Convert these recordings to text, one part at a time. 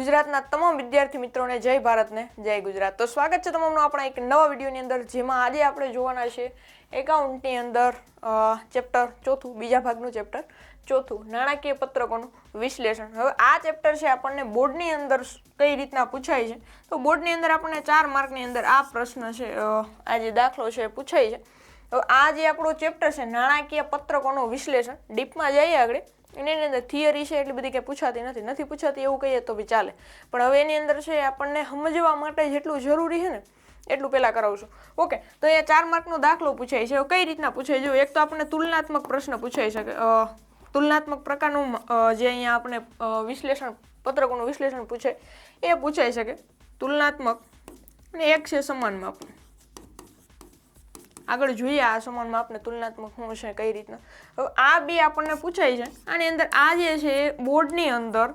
ગુજરાતના તમામ વિદ્યાર્થી મિત્રોને જય ભારત ને જય ગુજરાત। તો સ્વાગત છે તમામનું આપણા એક નવા વિડીયોની અંદર, જેમાં આજે આપણે જોવાના છે એકાઉન્ટની અંદર ચેપ્ટર ચોથું, બીજા ભાગનું ચેપ્ટર ચોથું, નાણાકીય પત્રકોનું વિશ્લેષણ। હવે આ ચેપ્ટર છે આપણને બોર્ડની અંદર કઈ રીતના પૂછાય છે, તો બોર્ડની અંદર આપણને 4 માર્કની અંદર આ પ્રશ્ન છે, આ જે દાખલો છે પૂછાય છે। હવે આ જે આપણો ચેપ્ટર છે નાણાકીય પત્રકોનું વિશ્લેષણ, ડીપમાં જઈએ આગળ, એની અંદર થિયરી છે એટલી બધી કે પૂછાતી નથી પૂછાતી એવું કહીએ તો બી ચાલે, પણ હવે એની અંદર છે આપણને સમજવા માટે જેટલું જરૂરી છે ને એટલું પહેલા કરાવશું। ઓકે, તો અહીંયા 4 માર્કનો દાખલો પૂછાય છે। કઈ રીતના પૂછાય છે? એક તો આપણને તુલનાત્મક પ્રશ્ન પૂછાઈ શકે, તુલનાત્મક પ્રકારનું જે અહીંયા આપણે વિશ્લેષણ, પત્રકોનું વિશ્લેષણ પૂછાય એ પૂછાઈ શકે, તુલનાત્મક, અને એક છે સમાન માપ। આગળ જોઈએ આ સમાન માપને તુલનાત્મક શું છે કઈ રીતના। હવે આ બે આપણને પૂછાય છે, આની અંદર આ જે છે બોર્ડની અંદર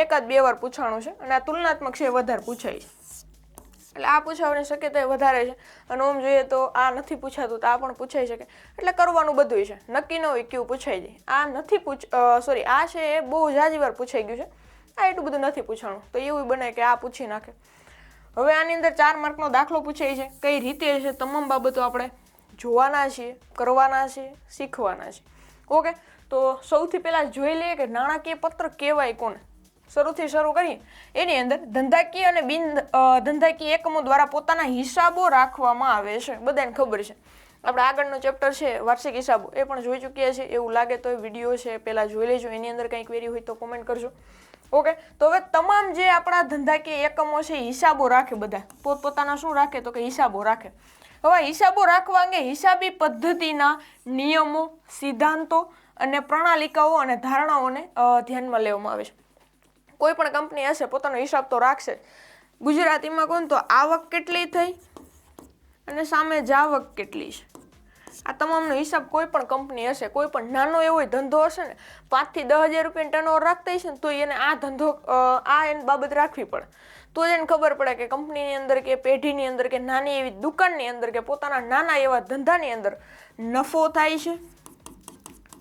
એકાદ બે વાર પૂછાણું છે, અને આ તુલનાત્મક છે વધારે પૂછાય છે, એટલે આ પૂછાવાની શક્યતા વધારે છે। અને આમ જોઈએ તો આ નથી પૂછાતું તો આ પણ પૂછાઈ શકે, એટલે કરવાનું બધું છે, નક્કી ન હોય કેવું પૂછાઈ જાય। આ નથી સોરી આ છે એ બહુ જાજી વાર પૂછાઈ ગયું છે, આ એટલું બધું નથી પૂછાણું, તો એવું બને કે આ પૂછી નાખે। હવે આની અંદર 4 માર્કનો દાખલો પૂછાય છે, કઈ રીતે છે તમામ બાબતો આપણે જોવાના છીએ, કરવાના છે, શીખવાના છે। ઓકે, તો સૌથી પહેલા જોઈ લઈએ કે નાણાકીય પત્રક કહેવાય કોને। શરૂથી શરૂ કરીએ, એની અંદર ધંધાકીય અને બિન ધંધાકીય એકમો દ્વારા પોતાના હિસાબો રાખવામાં આવે છે, બધાને ખબર છે। આપણે આગળનો ચેપ્ટર છે વાર્ષિક હિસાબો, એ પણ જોઈ ચૂક્યા છે, એવું લાગે તો વિડીયો છે પહેલા જોઈ લેજો, એની અંદર કંઈ ક્વેરી હોય તો કોમેન્ટ કરજો। ઓકે, તો હવે તમામ જે આપણા ધંધાકીય એકમો છે હિસાબો રાખે, બધા પોતપોતાના શું રાખે તો કે હિસાબો રાખે। હવે હિસાબો રાખવા અંગે હિસાબી પદ્ધતિના નિયમો, સિદ્ધાંતો અને પ્રણાલિકાઓ અને ધારણાઓને ધ્યાનમાં લેવામાં આવે છે। કોઈ પણ કંપની હશે પોતાનો હિસાબ તો રાખશે। ગુજરાતીમાં કોણ તો આવક કેટલી થઈ અને સામે જાવક કેટલી છે, આ તમામનો હિસાબ કોઈ પણ કંપની હશે, કોઈ પણ નાનો એવો ધંધો હશે ને, 5 થી 10,000 રૂપિયાનો ટર્નઓવર રાખતા હશે ને, તો એને આ ધંધો એની બાબત રાખવી પડે, તો એને ખબર પડે કે કંપનીની અંદર કે પેઢીની અંદર કે નાની એવી દુકાનની અંદર કે પોતાના નાના એવા ધંધાની અંદર નફો થાય છે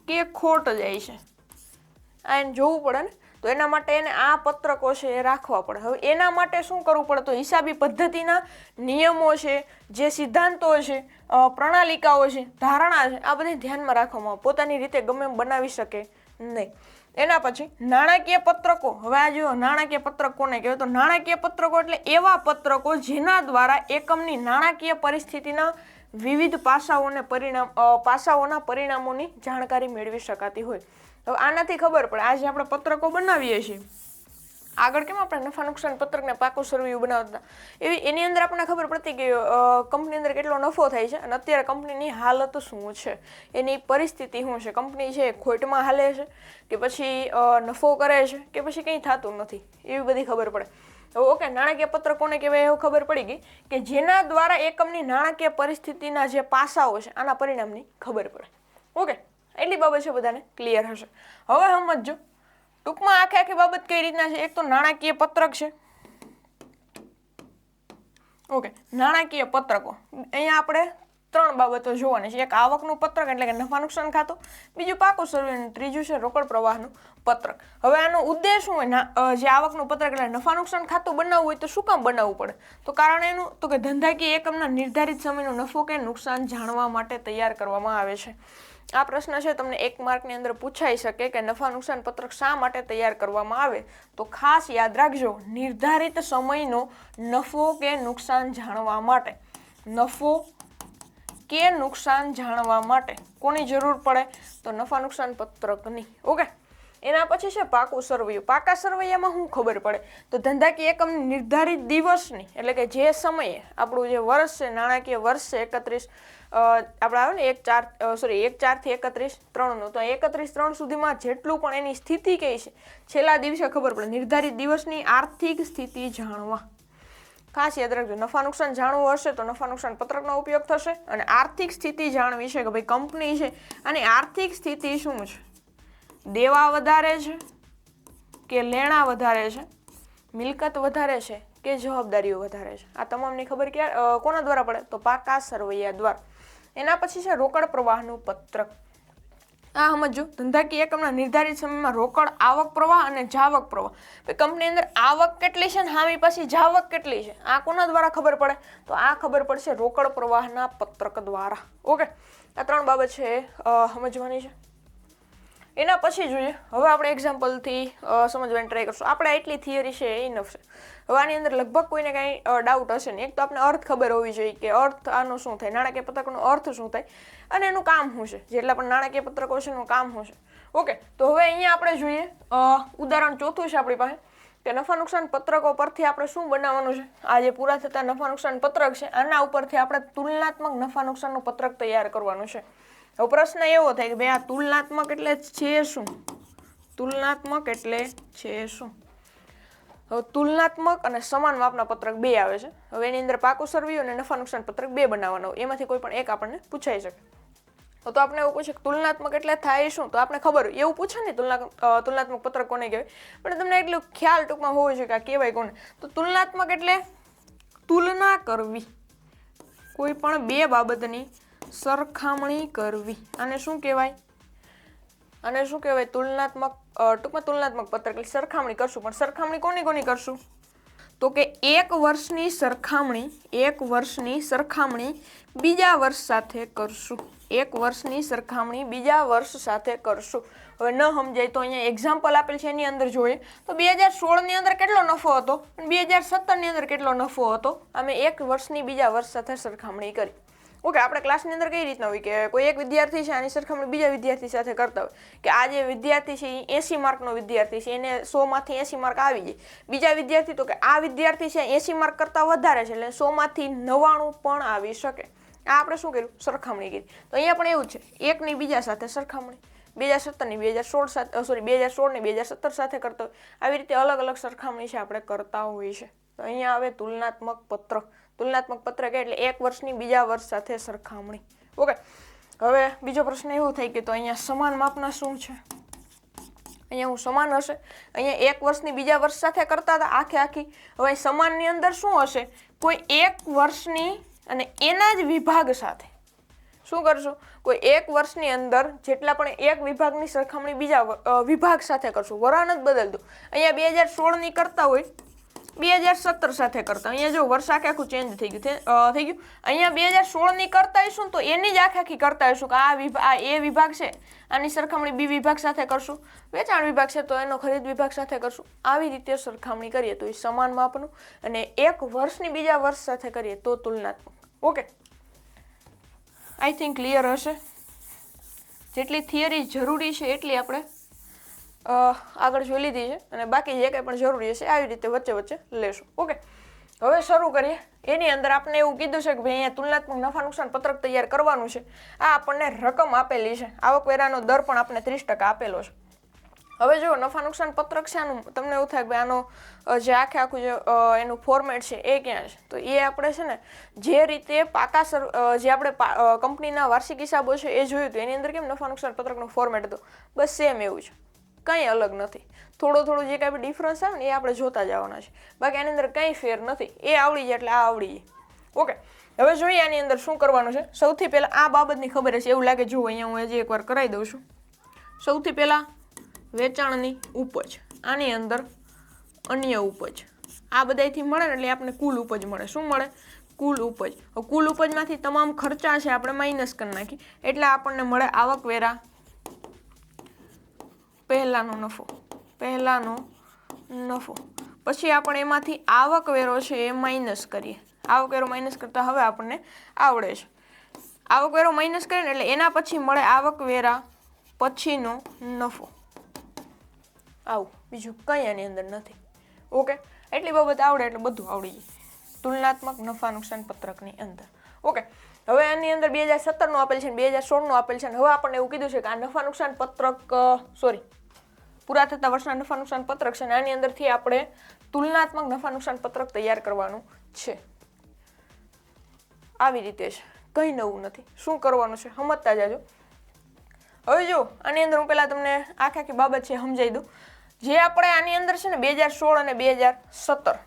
કે ખોટ જાય છે, આ એને જોવું પડે ને। તો એના માટે એને આ પત્રકો છે એ રાખવા પડે। હવે એના માટે શું કરવું પડે તો હિસાબી પદ્ધતિના નિયમો છે, જે સિદ્ધાંતો છે, પ્રણાલિકાઓ છે, ધારણા છે, આ બધી ધ્યાનમાં રાખવામાં આવે, પોતાની રીતે ગમે એમ બનાવી શકે નહીં। એના પછી નાણાકીય પત્રકો। હવે આ જો નાણાકીય પત્રક કોને કહેવાય, તો નાણાકીય પત્રકો એટલે એવા પત્રકો જેના દ્વારા એકમની નાણાકીય પરિસ્થિતિના વિવિધ પાસાઓના પરિણામોની જાણકારી મેળવી શકાતી હોય। હવે આનાથી ખબર પડે, આજે આપણે પત્રકો બનાવીએ છીએ, આગળ કેમ આપણે નફા નુકસાન પત્રકને પાકું સરવૈયું બનાવતા, એવી એની અંદર આપણને ખબર પડતી કે કંપની અંદર કેટલો નફો થાય છે અને અત્યારે કંપનીની હાલત શું છે, એની પરિસ્થિતિ શું છે, કંપની છે ખોટમાં હાલે છે કે પછી નફો કરે છે કે પછી કંઈ થતું નથી, એવી બધી ખબર પડે। ઓકે, નાણાકીય પત્રક કોને કહેવાય એવું ખબર પડી ગઈ કે જેના દ્વારા એકમની નાણાકીય પરિસ્થિતિના જે પાસાઓ છે આના પરિણામની ખબર પડે। ઓકે, એટલી બાબત છે બધાને ક્લિયર હશે। હવે સમજો ટૂંકમાં આખી બાબત કઈ રીતના છે। એક તો નાણાકીય પત્રક છે। ઓકે, નાણાકીય પત્રકો, અહીંયા આપણે 3 બાબતો જોવાની છે। એક આવકનું પત્રક એટલે કે નફા નુકસાન ખાતું, બીજું પાકું સરવૈયું, ત્રીજું છે રોકડ પ્રવાહનું પત્રક। હવે આનો ઉદ્દેશ શું હોય, જે આવકનું પત્રક એટલે નફા નુકસાન ખાતું બનાવવું હોય તો શું કામ બનાવવું પડે, તો કારણ એનું તો કે ધંધાકીય એકમના નિર્ધારિત સમયનો નફો કે નુકસાન જાણવા માટે તૈયાર કરવામાં આવે છે। આ પ્રશ્ન છે તમને 1 માર્કની અંદર પૂછાઈ શકે કે નફા નુકસાન પત્રક શા માટે તૈયાર કરવામાં આવે, તો ખાસ યાદ રાખજો, નિર્ધારિત સમયનો નફો કે નુકસાન જાણવા માટે, નફો કે નુકસાન જાણવા માટે કોની જરૂર પડે તો નફા નુકસાન પત્રકની। ઓકે, એના પછી છે પાકું સરવૈયું। પાકા સરવૈયામાં શું ખબર પડે તો ધંધાકીય એકમની નિર્ધારિત દિવસની, એટલે કે જે સમયે આપણું જે વર્ષ છે, નાણાકીય વર્ષ છે 31 આપણે આવે ને 1/4 થી 31/3નું, તો 31/3 સુધીમાં જેટલું પણ એની સ્થિતિ કઈ છે છેલ્લા દિવસે ખબર પડે, નિર્ધારિત દિવસની આર્થિક સ્થિતિ જાણવા। ખાસ યાદ રાખજો, નફા નુકસાન જાણવું હશે તો નફા નુકસાન પત્રકનો ઉપયોગ થશે, અને આર્થિક સ્થિતિ જાણવી છે કે ભાઈ કંપની છે અને આર્થિક સ્થિતિ શું છે, દેવા વધારે છે કે લેણા વધારે છે, મિલકત વધારે છે કે જવાબદારીઓ વધારે છે, આ તમામની ખબર કોના દ્વારા પડે તો પાકા સરવૈયા દ્વારા। એના પછી છે રોકડ પ્રવાહનું પત્રક। આ સમજો, ધંધાકીય એકમના નિર્ધારિત સમયમાં રોકડ આવક પ્રવાહ અને જાવક પ્રવાહ. કંપની અંદર આવક કેટલી છે ને સામે પછી જાવક કેટલી છે, આ કોના દ્વારા ખબર પડે? તો આ ખબર પડશે રોકડ પ્રવાહના પત્રક દ્વારા. ઓકે, આ 3 બાબત છે સમજવાની છે. એના પછી જોઈએ, હવે આપણે એક્ઝામ્પલથી સમજવાની ટ્રાય કરશું. આપણે એટલી થિયરી છે એ ઇનફ છે. હવે આની અંદર લગભગ કોઈને કાંઈ ડાઉટ હશે ને. એક તો આપણે અર્થ ખબર હોવી જોઈએ કે અર્થ આનો શું થાય, નાણાકીય પત્રકનો અર્થ શું થાય અને એનું કામ શું છે, જેટલા પણ નાણાકીય પત્રકો છે એનું કામ શું છે. ઓકે, તો હવે અહીંયા આપણે જોઈએ ઉદાહરણ ચોથું છે આપણી પાસે કે નફા નુકસાન પત્રકો પરથી આપણે શું બનાવવાનું છે. આ જે પૂરા થતા નફા નુકસાન પત્રક છે આના ઉપરથી આપણે તુલનાત્મક નફા નુકસાનનું પત્રક તૈયાર કરવાનું છે. હવે પ્રશ્ન એવો થાય કે ભાઈ આ તુલનાત્મક એટલે છે શું? તુલનાત્મક એટલે છે શું? હવે તુલનાત્મક અને સમાન માપના પત્રક 2 આવે છે. હવે એની અંદર પાકું સરવૈયું અને નફા નુકસાન પત્રક 2 બનાવવાનો, એમાંથી કોઈ પણ એક આપણને પૂછાઈ શકે. તો આપણે એવું પૂછે કે તુલનાત્મક એટલે થાય શું, તો આપણે ખબર હોય એવું પૂછે ને તુલનાત્મક પત્રક કોને કહેવાય, પણ તમને એટલું ખ્યાલ ટૂંકમાં હોવો જોઈએ કે આ કહેવાય કોને. તો તુલનાત્મક એટલે તુલના કરવી, કોઈ પણ 2 બાબતની સરખામણી કરવી. આને શું કહેવાય? આને શું કહેવાય? તુલનાત્મક, ટૂંકમાં તુલનાત્મક પત્રક એટલે સરખામણી કરશું. પણ સરખામણી કોની કરશું? તો કે 1 વર્ષની સરખામણી બીજા વર્ષ સાથે કરશું. 1 વર્ષની સરખામણી બીજા વર્ષ સાથે કરશું. હવે ન સમજાય તો અહીંયા એક્ઝામ્પલ આપેલ છે એની અંદર જોઈએ તો 2016ની અંદર કેટલો નફો હતો અને 2017ની અંદર કેટલો નફો હતો. અમે 1 વર્ષની બીજા વર્ષ સાથે સરખામણી કરી. ઓકે, આપણે ક્લાસની અંદર કઈ રીતના હોય કે કોઈ એક વિદ્યાર્થી છે આની સરખામણી બીજા વિદ્યાર્થી સાથે કરતા હોય કે આ જે વિદ્યાર્થી છે એ 80 માર્કનો વિદ્યાર્થી છે, એને 100માંથી 80 માર્ક આવી જાય. બીજા વિદ્યાર્થી તો કે આ વિદ્યાર્થી છે 80 માર્ક કરતાં વધારે છે એટલે 100માંથી 99 પણ આવી શકે. આ આપણે શું કર્યું? સરખામણી કરી. તો અહીંયા પણ એવું છે, એકની બીજા સાથે સરખામણી, 2017ની 2016 સાથે, સોરી 2016ની 2017 સાથે કરતા હોય. આવી રીતે અલગ અલગ સરખામણી છે આપણે કરતા હોઈએ છે. તો અહીંયા આવે તુલનાત્મક પત્રક. તુલનાત્મક પત્રક એટલે 1 વર્ષની બીજા વર્ષ સાથે સરખામણી. ઓકે, હવે બીજો પ્રશ્ન એવો થાય કે તો અહીંયા સમાન માપના શું છે? અહીંયા હું સમાન હશે, અહીંયા 1 વર્ષની બીજા વર્ષ સાથે કરતા હતા આખી. હવે સમાનની અંદર શું હશે? કોઈ 1 વર્ષની અને એના જ વિભાગ સાથે શું કરશું? કોઈ 1 વર્ષની અંદર જેટલા પણ એક વિભાગની સરખામણી બીજા વિભાગ સાથે કરશું. વરાન જ બદલ દો. અહીંયા 2016ની કરતા હોય 2017 સાથે કરતા, અહીંયા જો વર્ષ આખું ચેન્જ થઈ ગયું. અહીંયા 2016ની કરતા હશું તો એની જ આખી કરતા હશું કે આ એ વિભાગ છે આની સરખામણી બી વિભાગ સાથે કરશું. વેચાણ વિભાગ છે તો એનો ખરીદ વિભાગ સાથે કરશું. આવી રીતે સરખામણી કરીએ તો એ સમાન માપનું, અને 1 વર્ષની બીજા વર્ષ સાથે કરીએ તો તુલનાત્મક. ઓકે, આઈ થિંક ક્લિયર હશે. જેટલી થિયરી જરૂરી છે એટલી આપણે આગળ જોઈ લીધી છે, અને બાકી જે કંઈ પણ જરૂરી હશે આવી રીતે વચ્ચે લેશું. ઓકે, હવે શરૂ કરીએ. એની અંદર આપણે એવું કીધું છે કે ભાઈ અહીંયા તુલનાત્મક નફા નુકસાન પત્રક તૈયાર કરવાનું છે. આ આપણને રકમ આપેલી છે, આવકવેરાનો દર પણ આપણે 30% આપેલો છે. હવે જો નફા નુકસાન પત્રક છે આનું તમને એવું થાય કે ભાઈ આનો જે આખું જે એનું ફોર્મેટ છે એ ક્યાં છે, તો એ આપણે છે ને જે રીતે જે આપણે કંપનીના વાર્ષિક હિસાબો છે એ જોયું હતું એની અંદર કેમ નફા નુકસાન પત્રકનો ફોર્મેટ હતો, બસ સેમ એવું છે, કંઈ અલગ નથી. થોડું જે કાંઈ ડિફરન્સ આવે ને એ આપણે જોતા જવાના છે, બાકી આની અંદર કંઈ ફેર નથી. એ આવડી જાય એટલે આ આવડી જાય. ઓકે, હવે જોઈએ આની અંદર શું કરવાનું છે. સૌથી પહેલાં આ બાબતની ખબર હશે એવું લાગે, જુઓ અહીંયા હું હજી એકવાર કરાવી દઉં છું. સૌથી પહેલાં વેચાણની ઉપજ, આની અંદર અન્ય ઉપજ, આ બધાથી મળે ને એટલે આપણે કુલ ઉપજ મળે. શું મળે? કુલ ઉપજ. કુલ ઉપજમાંથી તમામ ખર્ચા છે આપણે માઇનસ કરી નાખી એટલે આપણને મળે આવકવેરા પહેલાનો નફો. પછી આપણે એમાંથી આવકવેરો છે એ માઇનસ કરીએ. આવકવેરો માઇનસ કરતા હવે આપણને આવડે છે. આવકવેરો માઇનસ કરીએ ને એટલે એના પછી મળે આવકવેરા પછીનો નફો. આવું બીજું કંઈ આની અંદર નથી. ઓકે, એટલી બાબત આવડે એટલે બધું આવડી જાય તુલનાત્મક નફા નુકસાન પત્રકની અંદર. ઓકે, હવે આની અંદર 2017નું આપેલ છે, 2016નું આપેલ છે. હવે આપણને એવું કીધું છે કે આ નફા નુકસાન પત્રક પૂરા થતા વર્ષના નફા નુકસાન પત્રક છે, અને આની અંદરથી આપણે તુલનાત્મક નફા નુકસાન પત્રક તૈયાર કરવાનું છે. આવી રીતે છે, કંઈ નવું નથી. શું કરવાનું છે સમજતા જાજો. હવે જો આની અંદર હું પહેલાં તમને આખી બાબત છે સમજાવી દઉં. જે આપણે આની અંદર છે ને 2016 અને 2017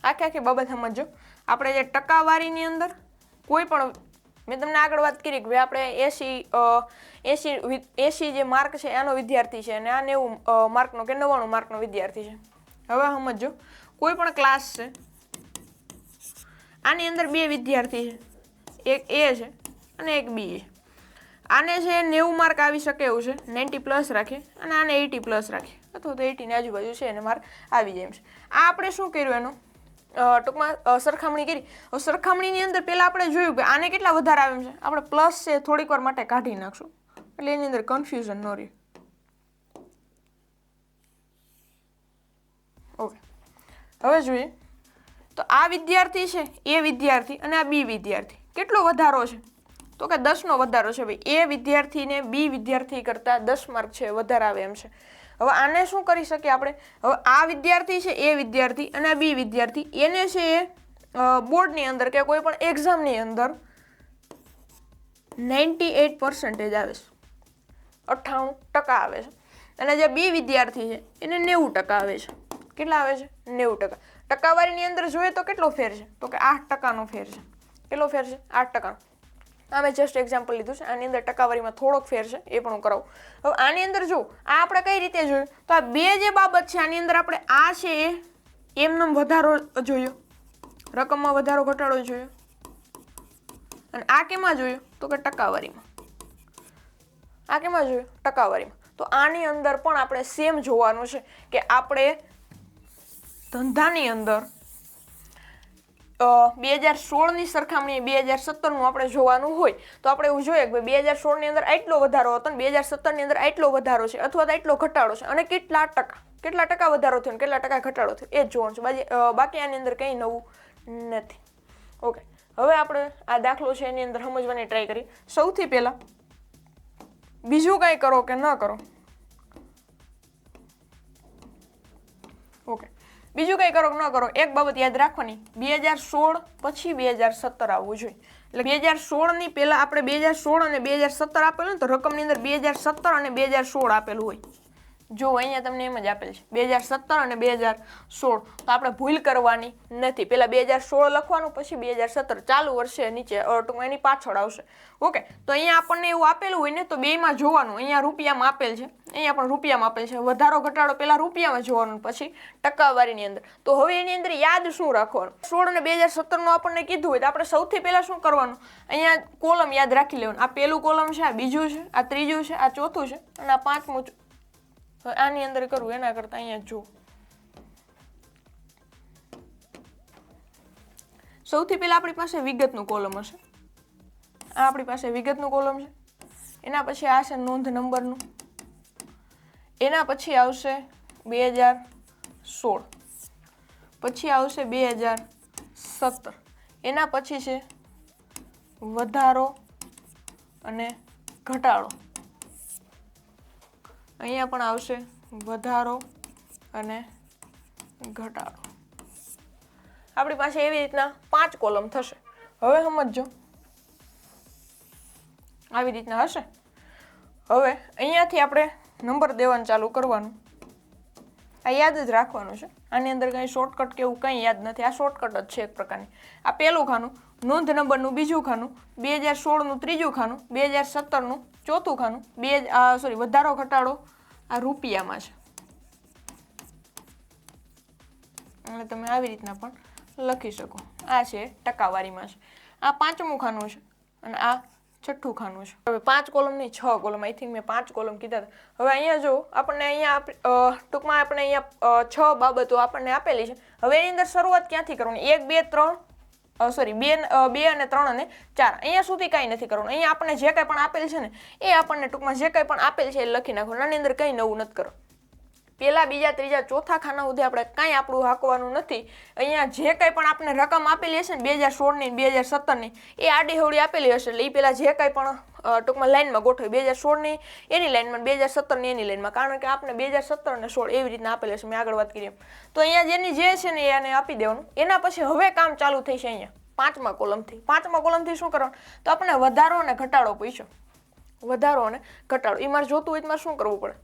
આખી બાબત સમજો. આપણે જે ટકાવારીની અંદર કોઈ પણ મેં તમને આગળ વાત કરી કે ભાઈ આપણે 80 જે માર્ક છે આનો વિદ્યાર્થી છે અને આ 90 માર્કનો કે 99 માર્કનો વિદ્યાર્થી છે. હવે સમજો કોઈ પણ ક્લાસ છે, આની અંદર બે વિદ્યાર્થી છે, એક એ છે અને એક બી છે. આને છે 90 માર્ક આવી શકે એવું છે, 90 પ્લસ રાખે, અને આને 80 પ્લસ રાખે અથવા તો 80 ની આજુબાજુ છે એને માર્ક આવી જાય એમ છે. આ આપણે શું કર્યું એનું ટૂંકમાં સરખામણી કરી. હવે સરખામણીની અંદર પહેલાં આપણે જોયું કે આને કેટલા વધારે આવે એમ છે. આપણે પ્લસ છે થોડીક વાર માટે કાઢી નાખશું એટલે એની અંદર કન્ફ્યુઝન ન રહે. ઓકે, હવે જોઈએ તો આ વિદ્યાર્થી છે એ વિદ્યાર્થી અને આ બી વિદ્યાર્થી, કેટલો વધારો છે તો કે 10નો વધારો છે ભાઈ. એ વિદ્યાર્થીને બી વિદ્યાર્થી કરતાં 10 માર્ક છે વધારે આવે એમ છે. હવે આને શું કરી શકીએ આપણે? હવે આ વિદ્યાર્થી છે એ વિદ્યાર્થી અને આ બી વિદ્યાર્થી, એને છે એ બોર્ડની અંદર કે કોઈ પણ એક્ઝામની અંદર 98% આવે છે, 98% આવે છે. અને જે બી વિદ્યાર્થી છે એને 90% આવે છે. કેટલા આવે છે? 90%. ટકાવારીની અંદર જોઈએ તો કેટલો ફેર છે તો કે 8%નો ફેર છે. કેટલો ફેર છે? 8%. આ મેં જસ્ટ એક્ઝામ્પલ લીધું છે. આની અંદર ટકાવારીમાં થોડોક ફેર છે, એ પણ હું કરાવું. હવે આની અંદર જો આ આપણે કઈ રીતે જોયું તો આ બે જે બાબત છે આની અંદર આપણે આ છે એ એમનો વધારો જોયો, રકમમાં વધારો ઘટાડો જોયો, અને આ કેમાં જોયું તો કે ટકાવારીમાં. આ કેમાં જોયું? ટકાવારીમાં. તો આની અંદર પણ આપણે સેમ જોવાનું છે કે આપણે ધંધાની અંદર 2016ની સરખામણીએ 2017નું આપણે જોવાનું હોય તો આપણે એવું જોઈએ કે 2016ની અંદર આટલો વધારો હતો અને 2017ની અંદર આટલો વધારો છે અથવા તો આટલો ઘટાડો છે, અને કેટલા ટકા વધારો થયો અને કેટલા ટકા ઘટાડો થયો એ જ જોવાનું છે. બાકી આની અંદર કંઈ નવું નથી. ઓકે, હવે આપણે આ દાખલો છે એની અંદર સમજવાની ટ્રાય કરીએ. સૌથી પહેલાં બીજું કંઈ કરો કે ન કરો, ઓકે, બીજું કંઈ કરો કે ન કરો, એક બાબત યાદ રાખવાની, 2016 પછી 2017 આવવું જોઈએ. એટલે 2016ની પહેલાં આપણે 2016 અને 2017 આપેલું ને તો રકમની અંદર 2017 અને 2016 આપેલું હોય. જો અહીંયા તમને એમ જ આપેલ છે 2017 અને 2016, તો આપણે ભૂલ કરવાની નથી. પહેલાં 2016 લખવાનું, પછી 2017 ચાલુ વર્ષે નીચે ટૂંકમાં એની પાછળ આવશે. ઓકે, તો અહીંયા આપણને એવું આપેલું હોય ને તો બેમાં જોવાનું. અહીંયા રૂપિયામાં આપેલ છે, અહીંયા પણ રૂપિયામાં આપેલ છે. વધારો ઘટાડો પહેલાં રૂપિયામાં જોવાનું, પછી ટકાવારીની અંદર. તો હવે એની અંદર યાદ શું રાખવાનું? 16 અને 2017નું આપણને કીધું હોય તો આપણે સૌથી પહેલાં શું કરવાનું? અહીંયા કોલમ યાદ રાખી લેવાનું. આ પહેલું કોલમ છે, આ બીજું છે, આ ત્રીજું છે, આ ચોથું છે, અને આ પાંચમું છે. આની અંદર કરવું એના કરતા અહીંયા જો સૌથી પહેલા આપણી પાસે વિગતનું કોલમ હશે. આ આપણી પાસે વિગતનું કોલમ છે. એના પછી આ છે નોંધ નંબરનું. એના પછી આવશે 2016, પછી આવશે 2017. એના પછી છે વધારો અને ઘટાડો. અહીંયા પણ આવશે વધારો અને ઘટાડો. આપણી પાસે એવી રીતના 5 કોલમ થશે. હવે સમજો, આવી રીતના હશે. હવે અહીંયાથી આપણે નંબર દેવાનું ચાલુ કરવાનું. આ યાદ જ રાખવાનું છે. આની અંદર કંઈ શોર્ટકટ કે એવું કંઈ યાદ નથી. આ શોર્ટકટ જ છે એક પ્રકારની. આ પહેલું ખાનું, નોંધ નંબરનું બીજું ખાનું, 2016નું ત્રીજું ખાનું, 2017નું ચોથું ખાનું, વધારો ઘટાડો આ રૂપિયામાં છે. એટલે તમે આવી રીતના પણ લખી શકો. આ છે ટકાવારીમાં છે. આ 5મું ખાનું છે અને આ 6ઠ્ઠું ખાનું છે. હવે 5 કોલમ નહીં 6 કોલમ, આઈ થિંક મેં 5 કોલમ કીધા હતા. હવે અહીંયા જો આપણને અહીંયા ટૂંકમાં આપણે અહીંયા 6 બાબતો આપણને આપેલી છે. હવે એની અંદર શરૂઆત ક્યાંથી કરવાની? 1, 2, 3 2 અને 3 અને 4 અહીંયા સુધી કાંઈ નથી કરવાનું. અહીંયા આપણને જે કંઈ પણ આપેલ છે ને એ આપણને ટૂંકમાં જે કંઈ પણ આપેલ છે એ લખી નાખવાનું. આની અંદર કંઈ નવું નથી કરવાનું. પહેલા, બીજા, ત્રીજા, ચોથા ખાના સુધી આપણે કાંઈ આપણું હાંકવાનું નથી. અહીંયા જે કંઈ પણ આપણે રકમ આપેલી હશે ને 2016ની 2017ની એ આડી હવડી આપેલી હશે એટલે એ પહેલાં જે કંઈ પણ ટૂંકમાં લાઇનમાં ગોઠવી, 2016ની એની લાઇનમાં, 2017ની એની લાઇનમાં, કારણ કે આપણે 2017 અને 16 એવી રીતના આપેલી હશે. મેં આગળ વાત કરી એમ. તો અહીંયા જેની જે છે ને એને આપી દેવાનું. એના પછી હવે કામ ચાલુ થઈ છે અહીંયા 5મા કોલમથી. 5મા કોલમથી શું કરવાનું? તો આપણે વધારો અને ઘટાડો પૂછ્યો. વધારો અને ઘટાડો એ મારે જોતું હોય તો મારે શું કરવું પડે?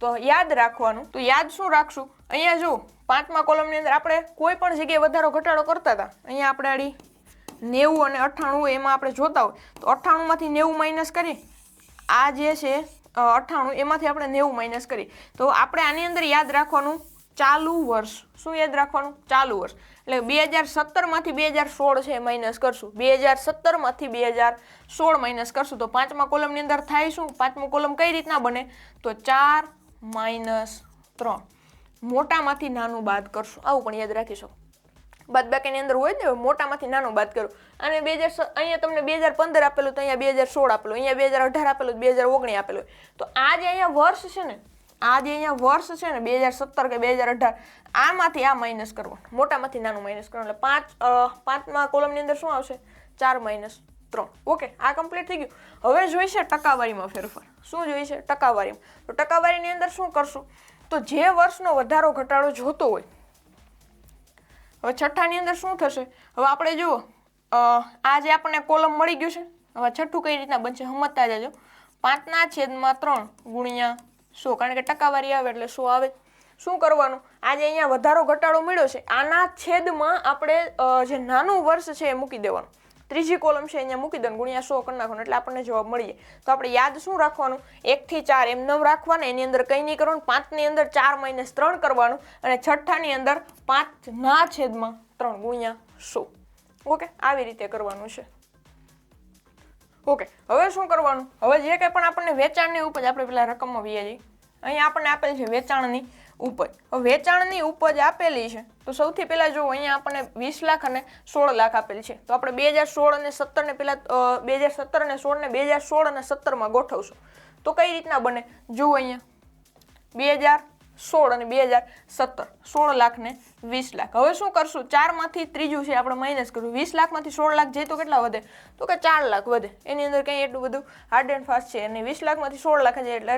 તો યાદ રાખવાનું. તો યાદ શું રાખશું? અહીંયા જો 5મા કોલમની અંદર આપણે કોઈ પણ જગ્યાએ વધારો ઘટાડો કરતા હતા. અહીંયા આપણે આડી 90 અને 98 હોય એમાં આપણે જોતા હોય તો 98 માંથી 90 માઇનસ કરીએ, આ જે છે 98 એમાંથી આપણે 90 માઇનસ કરીએ તો આપણે આની અંદર યાદ રાખવાનું ચાલુ વર્ષ. શું યાદ રાખવાનું? ચાલુ વર્ષ. એટલે 2017 માંથી 2016 છે માઇનસ કરશું, 2017 માંથી 2016 માઇનસ કરશું તો પાંચમા કોલમની અંદર થાય શું? પાંચમો કોલમ કઈ રીતના બને? તો 4 માઇનસ 3. મોટામાંથી નાનું બાદ કરશું, આવું પણ યાદ રાખી શકો. બાદબાકીની અંદર હોય ને મોટામાંથી નાનું બાદ કરો. અને 2000 અહીંયા તમને 2015 આપેલું તો અહીંયા 2016 આપેલું, અહીંયા 2018 આપેલું, 2019 આપેલું. તો આ જે અહીંયા વર્ષ છે ને, આ જે અહીંયા વર્ષ છે ને 2017 કે 2018, આમાંથી આ માઇનસ કરવાનું, મોટામાંથી નાનું માઇનસ કરવાનું. એટલે પાંચમા કોલમની અંદર શું આવશે? 4 માઇનસ 3. ઓકે, આ કમ્પ્લીટ થઈ ગયું. હવે જોઈશે ટકાવારીમાં ફેરફાર. શું જોઈશે? ટકાવારીમાં. તો ટકાવારીની અંદર શું કરશું? તો જે વર્ષનો વધારો ઘટાડો જોતો હોય, હવે છઠ્ઠાની અંદર શું થશે? હવે આપણે જુઓ, આ જે આપણને કોલમ મળી ગયું છે, હવે છઠ્ઠું કઈ રીતના બનશે સમજતા જજો. 5/3 ગુણ્યા 100, કારણ કે ટકાવારી આવે એટલે 100 આવે. શું કરવાનું? આજે અહીંયા વધારો ઘટાડો મળ્યો છે, આના છેદમાં આપણે જે નાનું વર્ષ છે એ મૂકી દેવાનું. ત્રીજી કોલમ છે અહીંયા મૂકી દેવાનું, ગુણ્યા 100 કરી નાખવાનું, એટલે આપણને જવાબ મળી જાય. તો આપણે યાદ શું રાખવાનું? 1 થી 4 એમ નવ રાખવાના, એની અંદર કંઈ નહીં કરવાનું. 5ની અંદર 4 માઇનસ 3 કરવાનું, અને છઠ્ઠાની અંદર 5/3 ગુણ્યા 100. ઓકે, આવી રીતે કરવાનું છે. ઓકે, હવે શું કરવાનું? હવે જે કંઈ પણ આપણને વેચાણની ઉપજ, આપણે પેલા રકમમાં વ્યા જઈએ. અહીંયા આપણને આપેલ છે વેચાણની ઉપજ. હવે વેચાણની ઉપજ આપેલી છે તો સૌથી પહેલા જો અહીંયા આપણને 20 લાખ અને 16 લાખ આપેલ છે. તો આપણે 2016 અને 17 ને પહેલા 2017 અને 16 ને 2016 અને 17 માં ગોઠવશું. તો કઈ રીતના બને? જુઓ અહીંયા 2016 અને 2017, 16 લાખ ને 20 લાખ. હવે શું કરશું? 4 માંથી ત્રીજું છે આપણે માઇનસ કરવું. 20 લાખમાંથી 16 લાખ જાય તો કેટલા વધે? તો કે 4 લાખ વધે. એની અંદર કંઈ એટલું બધું હાર્ડ એન્ડ ફાસ્ટ છે અને 20 લાખમાંથી 16 લાખ જાય એટલે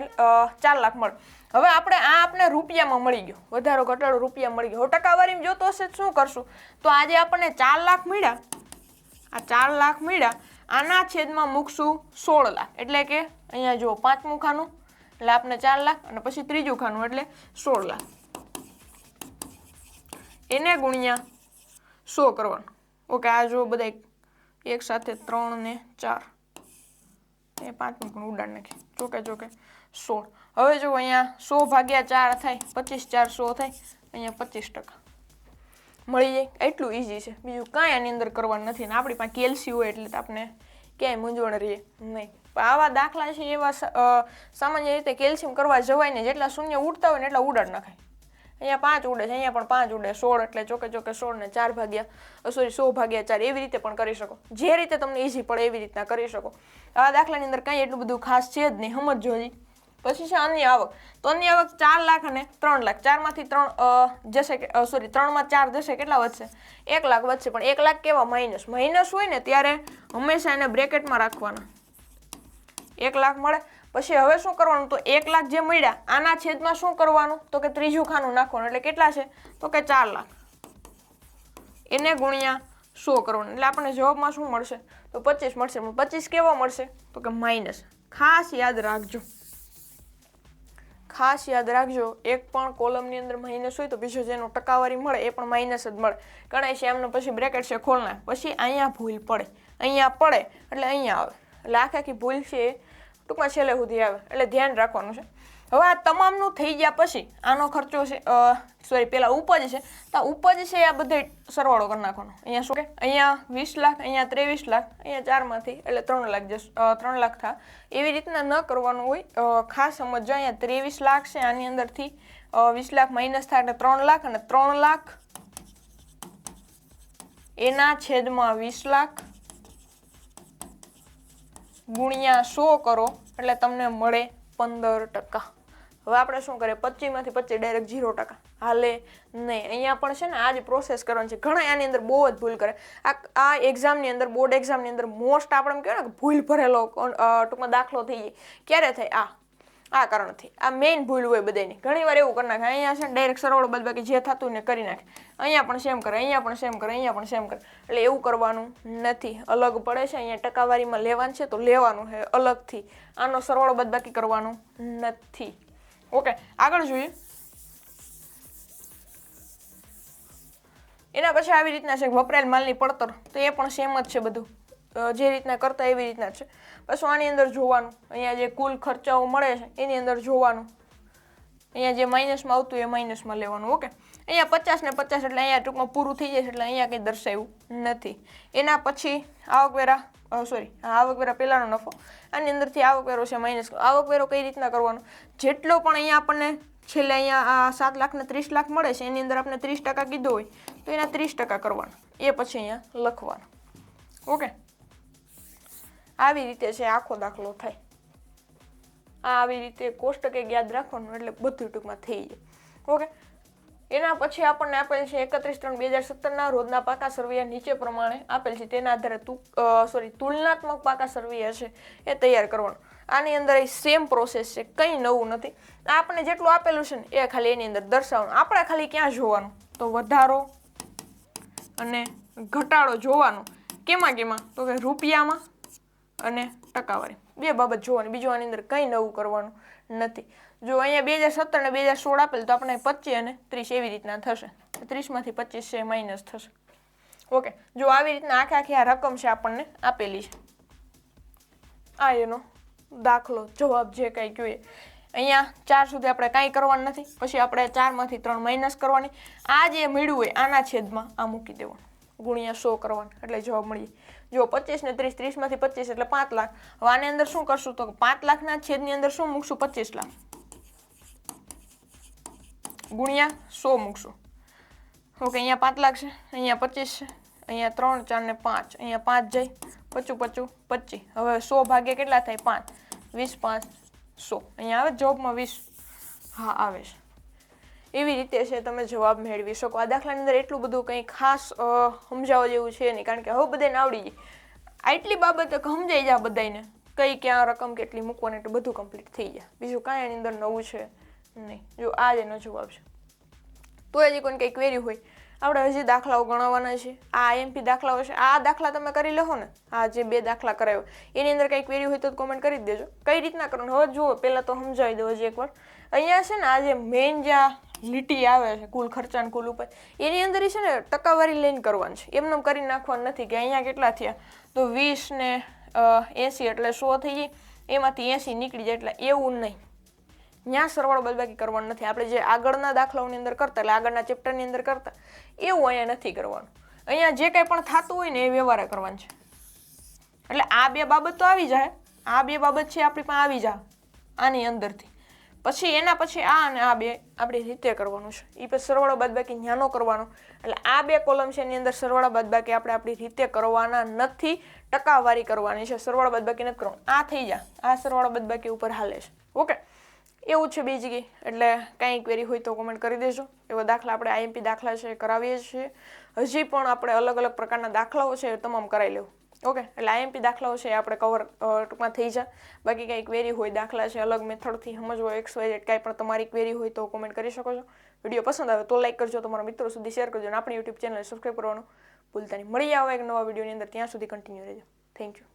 4 લાખ મળે. હવે આપણે રૂપિયામાં મળી ગયો, વધારો ઘટાડો રૂપિયા મળી ગયો. હવે ટકાવારીમાં જોતો હશે શું કરશું? તો આજે આપણને 4 લાખ મળ્યા, આ 4 લાખ મળ્યા, આના છેદમાં મૂકશું 16 લાખ. એટલે કે અહીંયા જુઓ પાંચમું ખાનું એટલે આપણે 4 લાખ અને પછી ત્રીજું ખાનું એટલે 16 લાખ. એને ગુણ્યા 100 કરવાનું. ઓકે, આ જો બધા એક સાથે 3 ને 4, એ પાંચમું પણ ઉડાડ નાખી, ચોકે 16. હવે જો અહીંયા 100 ભાગ્યા 4 થાય, 25 4 100 થાય, અહીંયા 25% મળી જાય. એટલું ઈઝી છે, બીજું કાંઈ આની અંદર કરવાનું નથી. અને આપણી પાસે કેલ્સી હોય એટલે આપણે ક્યાંય મૂંઝવણ રહીએ નહીં. આવા દાખલા છે એવા સામાન્ય રીતે કેલ્શિયમ કરવા જવાય ને, જેટલા શૂન્ય ઉડતા હોય ને એટલા ઉડાડ નાખાય. અહીંયા 5 ઉડે છે, અહીંયા પણ 5 ઉડે, 16 એટલે ચોકે 16 ને 100 ભાગ્યા 4 એવી રીતે પણ કરી શકો. જે રીતે તમને ઈઝી પડે એવી રીતના કરી શકો. આ દાખલાની અંદર કંઈ એટલું બધું ખાસ છે જ નહીં, સમજો હજી. પછી છે અન્ય આવક. તો અન્ય આવક 4 લાખ અને 3 લાખ. 4 માંથી 3 જશે, 3 માં 4 જશે, કેટલા વધશે? 1 લાખ વધશે. પણ 1 લાખ કેવા? માઇનસ. માઇનસ હોય ને ત્યારે હંમેશા એને બ્રેકેટમાં રાખવાના. 1 લાખ મળે પછી હવે શું કરવાનું? તો 1 લાખ જે મળ્યા આના છેદમાં શું કરવાનું? તો કે ત્રીજું ખાનું નાખવાનું. એટલે કેટલા છે? તો કે 4 લાખ. એને ગુણ્યા 100 કરવાનું. એટલે આપણને જવાબમાં શું મળશે? તો 25 મળશે. 25 કેવો મળશે? તો કે માઇનસ. ખાસ યાદ રાખજો, ખાસ યાદ રાખજો. એક પણ કોલમની અંદર માઇનસ હોય તો બીજો જેનો ટકાવારી મળે એ પણ માઇનસ જ મળે. ગણાય છે એમને પછી બ્રેકેટ છે ખોલના, પછી અહીંયા ભૂલ પડે, અહીંયા પડે એટલે અહીંયા આવે. એટલે આખી ભૂલ છે એ ટૂંકમાં છેલ્લે સુધી આવે, એટલે ધ્યાન રાખવાનું છે. હવે આ તમામનું થઈ ગયા પછી આનો ખર્ચો છે, પેલા ઉપજ છે, તો ઉપજ છે આ બધે સરવાળો કરી નાખવાનો. અહીંયા શું કે અહીંયા 20 લાખ, અહીંયા 23 લાખ, અહીંયા 4 માંથી એટલે 3 લાખ જશે, 3 લાખ થાય. એવી રીતના ન કરવાનું હોય. ખાસ સમજો, અહીંયા 23 લાખ છે, આની અંદરથી 20 લાખ માઇનસ થાય એટલે 3 લાખ, અને 3 લાખ એના છેદમાં 20 લાખ ગુણ્યા 100 કરો એટલે તમને મળે 15%. હવે આપણે શું કરીએ? 25 માંથી 25 ડાયરેક્ટ 0% હાલે નહીં. અહીંયા પણ છે ને આ જ પ્રોસેસ કરવાની છે. ઘણા આની અંદર બહુ જ ભૂલ કરે. આ એક્ઝામની અંદર, બોર્ડ એક્ઝામની અંદર મોસ્ટ આપણે એમ કહેવાય ને ભૂલ ભરેલો ટૂંકમાં દાખલો થઈ જાય. ક્યારે થાય? આ કારણથી. આ મેઇન ભૂલ હોય બધાની. ઘણી વાર એવું કરી નાખે. અહીંયા છે ને ડાયરેક્ટ સરવાળો બાદબાકી જે થતું ને કરી નાખે. અહીંયા પણ સેમ કરે, અહીંયા પણ સેમ કરે, અહીંયા પણ સેમ કરે. એટલે એવું કરવાનું નથી. અલગ પડે છે. અહીંયા ટકાવારીમાં લેવાનું છે તો લેવાનું છે અલગથી. આનો સરવાળો બાદબાકી કરવાનું નથી. ઓકે, આગળ જોઈએ. એના પછી આવી રીતના છે વપરાયેલ માલની પડતર, તો એ પણ સેમ જ છે બધું, જે રીતના કરતા એવી રીતના છે. પછી આની અંદર જોવાનું અહીંયા જે કુલ ખર્ચાઓ મળે છે એની અંદર જોવાનું, અહીંયા જે માઇનસમાં આવતું એ માઇનસમાં લેવાનું. ઓકે, અહીંયા 50 ને 50 એટલે અહીંયા ટૂંકમાં પૂરું થઈ જાય છે, એટલે અહીંયા કંઈ દર્શાવ્યું નથી. એના પછી આવકવેરા, આવકવેરા પહેલાંનો નફો, આની અંદરથી આવકવેરો છે માઇનસ. આવકવેરો કઈ રીતના કરવાનો, જેટલો પણ અહીંયા આપણને છેલ્લે અહીંયા આ 7 લાખ ને 30 લાખ મળે છે એની અંદર આપણે 30% કીધું હોય તો એના 30% કરવાનું, એ પછી અહીંયા લખવાનું. ઓકે, આવી રીતે છે આખો દાખલો થાય. આવી રીતે કોષ્ટકે યાદ રાખવાનું એટલે બધું ટૂંકમાં થઈ જાય. ઓકે, એના પછી આપણને આપેલ છે 31/3/2017 રોજના પાકા સરવૈયા નીચે પ્રમાણે આપેલ છે, તેના આધારે તુલનાત્મક પાકા સરવૈયા છે એ તૈયાર કરવાનું. આની અંદર સેમ પ્રોસેસ છે, કંઈ નવું નથી. આપણે જેટલું આપેલું છે ને એ ખાલી એની અંદર દર્શાવવાનું. આપણે ખાલી ક્યાં જોવાનું, તો વધારો અને ઘટાડો જોવાનું. કેમાં તો કે રૂપિયામાં અને ટકાવારી, બે બાબત જોવાની, બીજું આની અંદર કંઈ નવું કરવાનું નથી. જો અહીંયા 2017 ને 2016 આપેલ તો આપણે 25 અને 30 એવી રીતના થશે, 30માંથી 25 છે માઇનસ થશે. ઓકે, જો આવી રીતના આખી આ રકમ છે આપણને આપેલી છે, આ એનો દાખલો જવાબ જે કંઈ જોઈએ. અહીંયા 4 સુધી આપણે કાંઈ કરવાનું નથી, પછી આપણે 4માંથી 3 માઇનસ કરવાની. આ જે મળ્યું હોય આના છેદમાં આ મૂકી દેવાનું, ગુણ્યા 100 કરવાનું એટલે જવાબ મળી. જો 25 ને 30, 30માંથી 25 એટલે 5 લાખ. હવે આની અંદર શું કરશું, તો 5 લાખના છેદની અંદર શું મૂકશું, 25 લાખ ગુણ્યા 100 મૂકશું. ઓકે, અહીંયા 5 લાખ છે, અહીંયા 25 છે, અહીંયા 3, 4 ને 5, અહીંયા 5 જાય, 25, 25. હવે 100 ભાગ્યા કેટલા થાય, 5, 20, 5, 100. અહીંયા આવે જવાબમાં 20, હા આવે છે. એવી રીતે છે તમે જવાબ મેળવી શકો. આ દાખલાની અંદર એટલું બધું કંઈ ખાસ સમજાવવા જેવું છે નહીં, કારણ કે હવે બધાને આવડી જાય. આટલી બાબત સમજાઈ જાય બધાને, કઈ ક્યાં રકમ કેટલી મૂકવાની એટલે બધું કમ્પ્લીટ થઈ જાય. બીજું કાંઈ એની અંદર નવું છે નહીં. જો આ જ એનો જવાબ છે. તો હજી કોઈને કંઈ ક્વેરી હોય, આપણે હજી દાખલાઓ ગણાવવાના છે. આ IMP દાખલાઓ છે, આ દાખલા તમે કરી લો ને, આ જે 2 દાખલા કરાયો એની અંદર કંઈ ક્વેરી હોય તો કોમેન્ટ કરી દેજો. કઈ રીતના કરવાનું હવે જુઓ, પહેલાં તો સમજાવી દો હજી એકવાર. અહીંયા છે ને આ જે મેઇન જ્યાં લીટી આવે છે કુલ ખર્ચા ને કુલ ઉપર, એની અંદર છે ને ટકાવારી લઈને કરવાનું છે, એમને કરી નાખવાનું નથી કે અહીંયા કેટલા થયા તો 20 ને 80 એટલે 100 થઈ જાય, એમાંથી 80 નીકળી જાય, એટલે એવું નહીં. ત્યાં સરવાળો બાદબાકી કરવાનું નથી. આપણે જે આગળના દાખલાઓની અંદર કરતા, એટલે આગળના ચેપ્ટરની અંદર કરતા, એવું અહીંયા નથી કરવાનું. અહીંયા જે કંઈ પણ થતું હોય ને એ વ્યવહાર કરવાનું છે. એટલે આ 2 બાબત તો આવી જાય, આ 2 બાબત છે આપણી પાસે આવી જાય આની અંદરથી. પછી એના પછી આ અને આ 2 આપણી રીતે કરવાનું છે. એ પછી સરવાળો બાદબાકી ન્યાનો કરવાનો. એટલે આ 2 કોલમ છે એની અંદર સરવાળો બાદબાકી આપણે આપણી રીતે કરવાના નથી, ટકાવારી કરવાની છે, સરવાળો બાદબાકી નથી કરવાનું. આ થઈ જાય, આ સરવાળો બાદબાકી ઉપર હાલે છે. ઓકે, એવું છે બીજી કંઈ. એટલે કાંઈ ક્વેરી હોય તો કોમેન્ટ કરી દેજો. એવા દાખલા આપણે IMP દાખલા છે કરાવીએ છીએ. હજી પણ આપણે અલગ અલગ પ્રકારના દાખલાઓ છે એ તમામ કરાવી લેવું. ઓકે, એટલે IMP દાખલાઓ છે આપણે કવર ટૂંકમાં થઈ જાય. બાકી કંઈ ક્વેરી હોય, દાખલા છે અલગ મેથડથી સમજવો, XYZ કાંઈ પણ તમારી ક્વેરી હોય તો કોમેન્ટ કરી શકો છો. વિડીયો પસંદ આવે તો લાઈક કરજો, તમારા મિત્રો સુધી શેર કરજો અને આપણી YouTube ચેનલ સબસ્ક્રાઈબ કરવાનું ભૂલતા નહીં. મળી આવે એક નવા વિડીયોની અંદર, ત્યાં સુધી કન્ટિન્યુ રહેજો. Thank you.